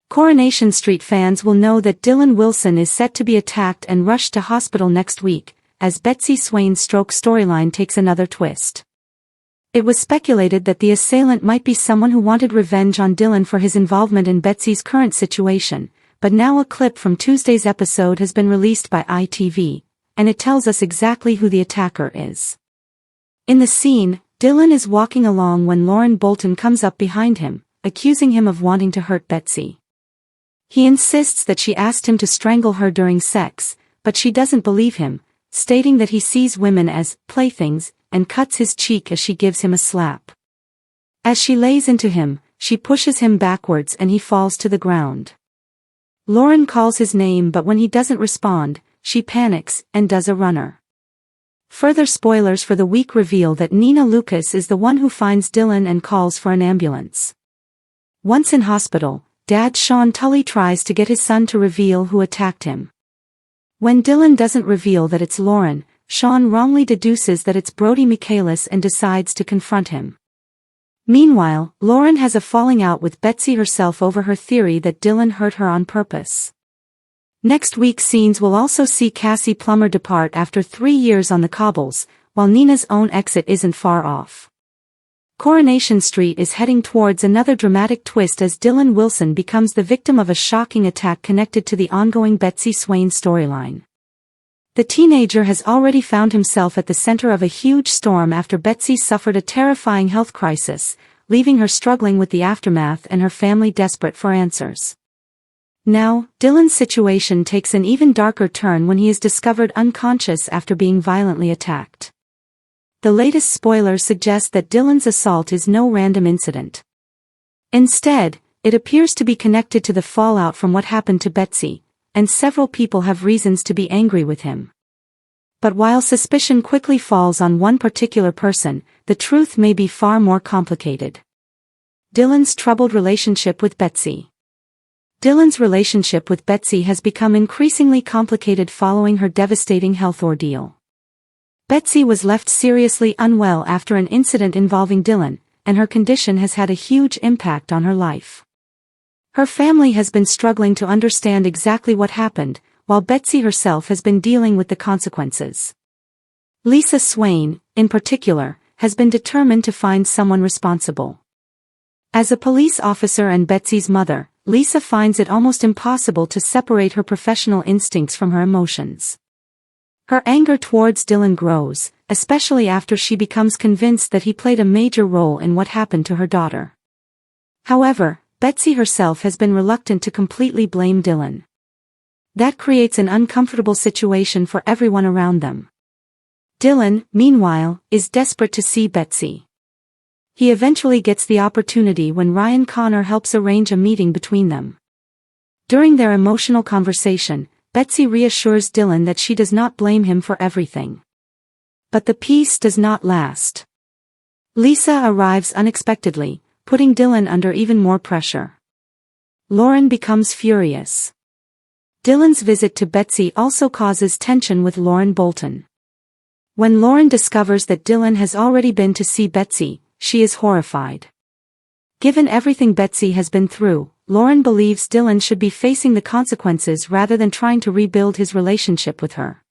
Coronation Street fans will know that Dylan Wilson is set to be attacked and rushed to hospital next week, as Betsy Swain's stroke storyline takes another twist. It was speculated that the assailant might be someone who wanted revenge on Dylan for his involvement in Betsy's current situation, but now a clip from Tuesday's episode has been released by ITV, and it tells us exactly who the attacker is. In the scene, Dylan is walking along when Lauren Bolton comes up behind him, accusing him of wanting to hurt Betsy. He insists that she asked him to strangle her during sex, but she doesn't believe him, stating that he sees women as playthings, and cuts his cheek as she gives him a slap. As she lays into him, she pushes him backwards and he falls to the ground. Lauren calls his name, but when he doesn't respond, she panics and does a runner. Further spoilers for the week reveal that Nina Lucas is the one who finds Dylan and calls for an ambulance. Once in hospital, Dad Sean Tully tries to get his son to reveal who attacked him. When Dylan doesn't reveal that it's Lauren, Sean wrongly deduces that it's Brody Michaelis and decides to confront him. Meanwhile, Lauren has a falling out with Betsy herself over her theory that Dylan hurt her on purpose. Next week's scenes will also see Cassie Plummer depart after 3 years on the cobbles, while Nina's own exit isn't far off. Coronation Street is heading towards another dramatic twist as Dylan Wilson becomes the victim of a shocking attack connected to the ongoing Betsy Swain storyline. The teenager has already found himself at the center of a huge storm after Betsy suffered a terrifying health crisis, leaving her struggling with the aftermath and her family desperate for answers. Now, Dylan's situation takes an even darker turn when he is discovered unconscious after being violently attacked. The latest spoilers suggest that Dylan's assault is no random incident. Instead, it appears to be connected to the fallout from what happened to Betsy, and several people have reasons to be angry with him. But while suspicion quickly falls on one particular person, the truth may be far more complicated. Dylan's troubled relationship with Betsy. Dylan's relationship with Betsy has become increasingly complicated following her devastating health ordeal. Betsy was left seriously unwell after an incident involving Dylan, and her condition has had a huge impact on her life. Her family has been struggling to understand exactly what happened, while Betsy herself has been dealing with the consequences. Lisa Swain, in particular, has been determined to find someone responsible. As a police officer and Betsy's mother, Lisa finds it almost impossible to separate her professional instincts from her emotions. Her anger towards Dylan grows, especially after she becomes convinced that he played a major role in what happened to her daughter. However, Betsy herself has been reluctant to completely blame Dylan. That creates an uncomfortable situation for everyone around them. Dylan, meanwhile, is desperate to see Betsy. He eventually gets the opportunity when Ryan Connor helps arrange a meeting between them. During their emotional conversation, Betsy reassures Dylan that she does not blame him for everything. But the peace does not last. Lisa arrives unexpectedly, putting Dylan under even more pressure. Lauren becomes furious. Dylan's visit to Betsy also causes tension with Lauren Bolton. When Lauren discovers that Dylan has already been to see Betsy, she is horrified. Given everything Betsy has been through, Lauren believes Dylan should be facing the consequences rather than trying to rebuild his relationship with her.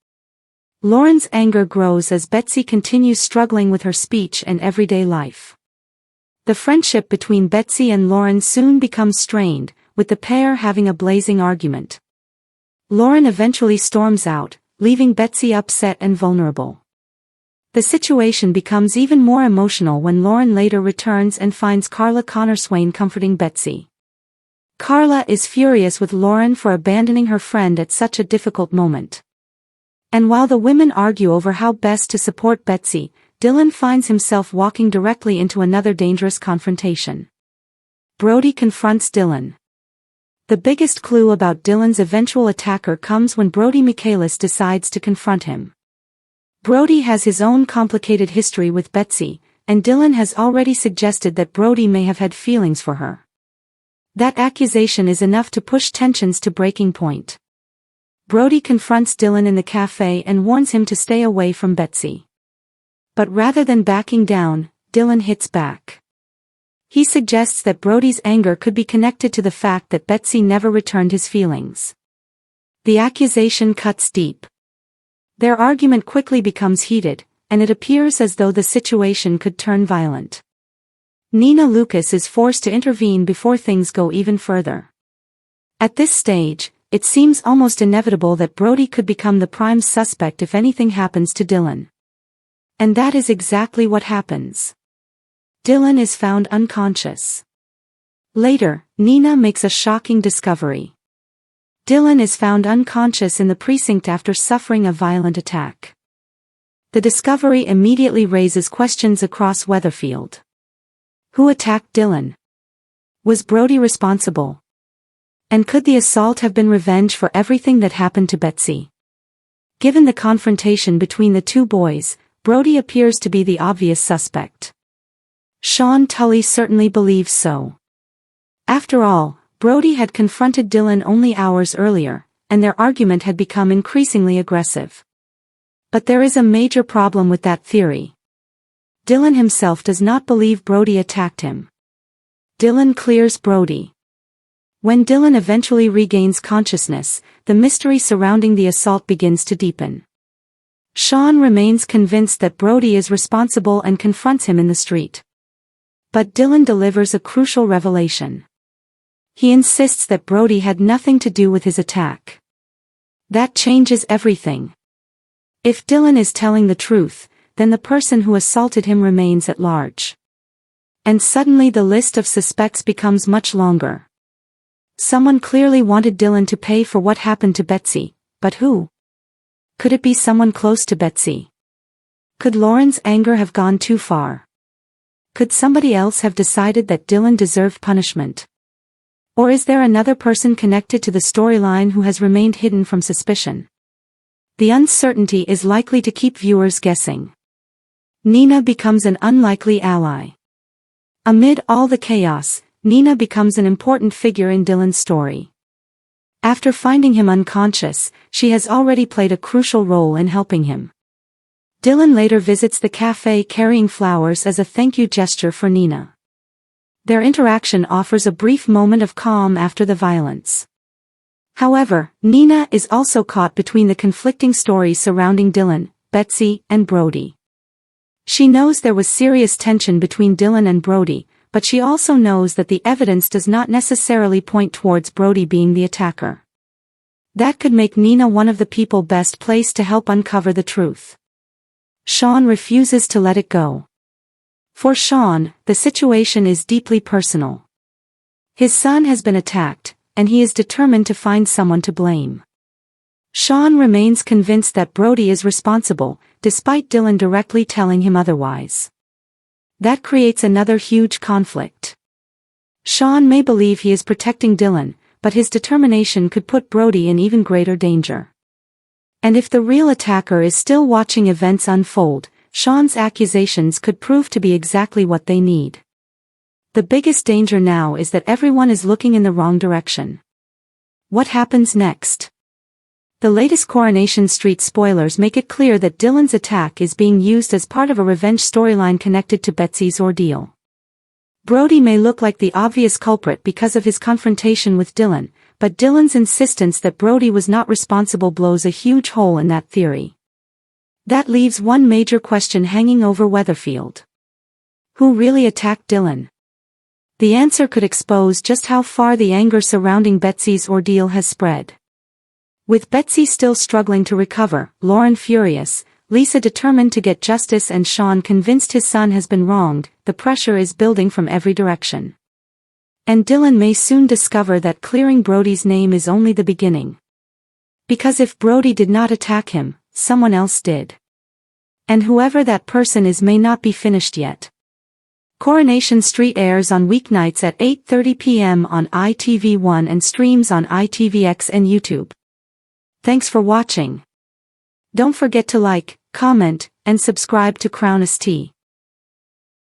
Lauren's anger grows as Betsy continues struggling with her speech and everyday life. The friendship between Betsy and Lauren soon becomes strained, with the pair having a blazing argument. Lauren eventually storms out, leaving Betsy upset and vulnerable. The situation becomes even more emotional when Lauren later returns and finds Carla Connor Swain comforting Betsy. Carla is furious with Lauren for abandoning her friend at such a difficult moment. And while the women argue over how best to support Betsy, Dylan finds himself walking directly into another dangerous confrontation. Brody confronts Dylan. The biggest clue about Dylan's eventual attacker comes when Brody Michaelis decides to confront him. Brody has his own complicated history with Betsy, and Dylan has already suggested that Brody may have had feelings for her. That accusation is enough to push tensions to breaking point. Brody confronts Dylan in the cafe and warns him to stay away from Betsy. But rather than backing down, Dylan hits back. He suggests that Brody's anger could be connected to the fact that Betsy never returned his feelings. The accusation cuts deep. Their argument quickly becomes heated, and it appears as though the situation could turn violent. Nina Lucas is forced to intervene before things go even further. At this stage, it seems almost inevitable that Brody could become the prime suspect if anything happens to Dylan. And that is exactly what happens. Dylan is found unconscious. Later, Nina makes a shocking discovery. Dylan is found unconscious in the precinct after suffering a violent attack. The discovery immediately raises questions across Weatherfield. Who attacked Dylan? Was Brody responsible? And could the assault have been revenge for everything that happened to Betsy? Given the confrontation between the two boys, Brody appears to be the obvious suspect. Sean Tully certainly believes so. After all, Brody had confronted Dylan only hours earlier, and their argument had become increasingly aggressive. But there is a major problem with that theory. Dylan himself does not believe Brody attacked him. Dylan clears Brody. When Dylan eventually regains consciousness, the mystery surrounding the assault begins to deepen. Sean remains convinced that Brody is responsible and confronts him in the street. But Dylan delivers a crucial revelation. He insists that Brody had nothing to do with his attack. That changes everything. If Dylan is telling the truth, then the person who assaulted him remains at large. And suddenly the list of suspects becomes much longer. Someone clearly wanted Dylan to pay for what happened to Betsy, but who? Could it be someone close to Betsy? Could Lauren's anger have gone too far? Could somebody else have decided that Dylan deserved punishment? Or is there another person connected to the storyline who has remained hidden from suspicion? The uncertainty is likely to keep viewers guessing. Nina becomes an unlikely ally. Amid all the chaos, Nina becomes an important figure in Dylan's story. After finding him unconscious, she has already played a crucial role in helping him. Dylan later visits the cafe carrying flowers as a thank you gesture for Nina. Their interaction offers a brief moment of calm after the violence. However, Nina is also caught between the conflicting stories surrounding Dylan, Betsy, and Brody. She knows there was serious tension between Dylan and Brody, but she also knows that the evidence does not necessarily point towards Brody being the attacker. That could make Nina one of the people best placed to help uncover the truth. Sean refuses to let it go. For Sean, the situation is deeply personal. His son has been attacked, and he is determined to find someone to blame. Sean remains convinced that Brody is responsible, despite Dylan directly telling him otherwise. That creates another huge conflict. Sean may believe he is protecting Dylan, but his determination could put Brody in even greater danger. And if the real attacker is still watching events unfold, Sean's accusations could prove to be exactly what they need. The biggest danger now is that everyone is looking in the wrong direction. What happens next? The latest Coronation Street spoilers make it clear that Dylan's attack is being used as part of a revenge storyline connected to Betsy's ordeal. Brody may look like the obvious culprit because of his confrontation with Dylan, but Dylan's insistence that Brody was not responsible blows a huge hole in that theory. That leaves one major question hanging over Weatherfield. Who really attacked Dylan? The answer could expose just how far the anger surrounding Betsy's ordeal has spread. With Betsy still struggling to recover, Lauren furious, Lisa determined to get justice, and Sean convinced his son has been wronged, the pressure is building from every direction. And Dylan may soon discover that clearing Brody's name is only the beginning. Because if Brody did not attack him, someone else did. And whoever that person is may not be finished yet. Coronation Street airs on weeknights at 8:30 p.m. on ITV1 and streams on ITVX and YouTube. Thanks for watching. Don't forget to like, comment, and subscribe to Crown ST.